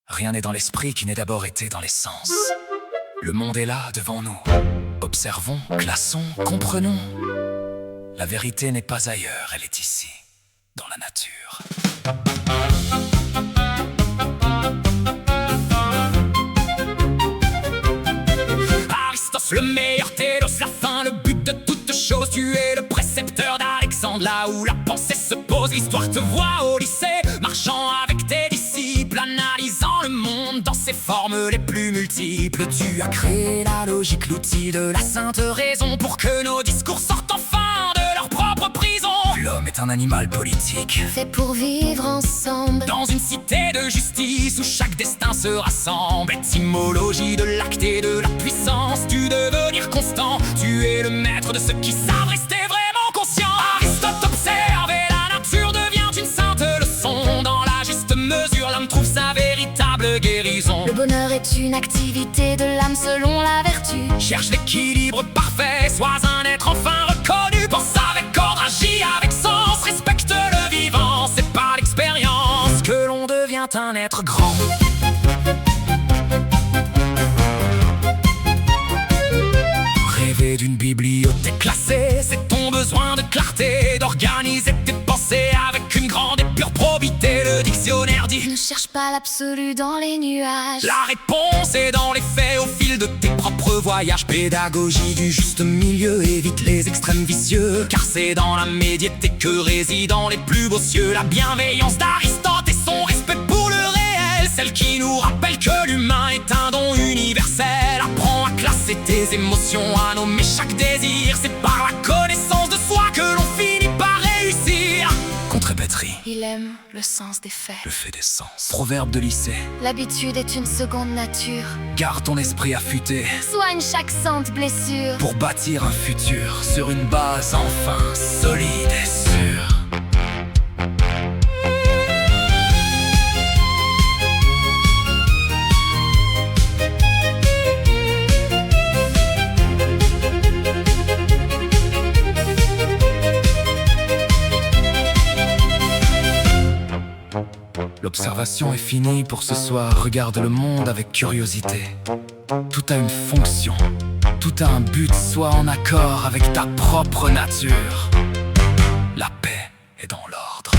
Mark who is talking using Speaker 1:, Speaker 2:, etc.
Speaker 1: Rien n'est dans l'esprit qui n'ait d'abord été dans les sens. Le monde est là, devant nous. Observons, classons, comprenons. La vérité n'est pas ailleurs, elle est ici, dans la nature. Aristote, le meilleur télos, la fin, le but de toute chose. Tu es le précepteur d'Alexandre, là où la pensée se pose. L'histoire te voit au lycée, marchant avec tes disciples, analysant le monde dans ses formes les plus multiples. Tu as créé la logique, l'outil de la sainte raison, pour que nos discours sortent enfin de leur propre prison. L'homme est un animal politique,
Speaker 2: fait pour vivre ensemble,
Speaker 1: dans une cité de justice où chaque destin se rassemble. Étymologie de l'acte et de la puissance, du devenir constant. Tu es le maître de ceux qui savent rester vraiment conscients. Aristote observe et la nature devient une sainte leçon. Dans la juste mesure, l'homme trouve sa véritable guérison.
Speaker 2: Le bonheur est une activité de l'âme selon la vertu.
Speaker 1: Cherche l'équilibre parfait, sois un être enfin reconnu. Pense avec ordre, agis avec sens, respecte le vivant. C'est par l'expérience que l'on devient un être grand. Rêver d'une bibliothèque classée, c'est ton besoin de clarté, d'organiser tes pensées avec une grande et pure probité. Le dictionnaire dit:
Speaker 2: ne cherche pas l'absolu dans les nuages.
Speaker 1: la réponse est dans les faits, au fil de tes propres voyages. Pédagogie du juste milieu, évite les extrêmes vicieux, car c'est dans la médiété que résident les plus beaux cieux. La bienveillance d'Aristote et son respect pour le réel, celle qui nous rappelle que l'humain est un don universel. Apprends à classer tes émotions, à nommer chaque désir. C'est par la connaissance de soi que l'on finit par réussir. Contre-batterie,
Speaker 2: Il aime le sens des faits.
Speaker 1: le fait des sens. Proverbe de lycée:
Speaker 2: L'habitude est une seconde nature.
Speaker 1: garde ton esprit affûté
Speaker 2: Soigne chaque sainte blessure.
Speaker 1: pour bâtir un futur sur une base enfin solide et sûre. L'observation est finie pour ce soir. Regarde le monde avec curiosité. Tout a une fonction, tout a un but. Sois en accord avec ta propre nature. La paix est dans l'ordre.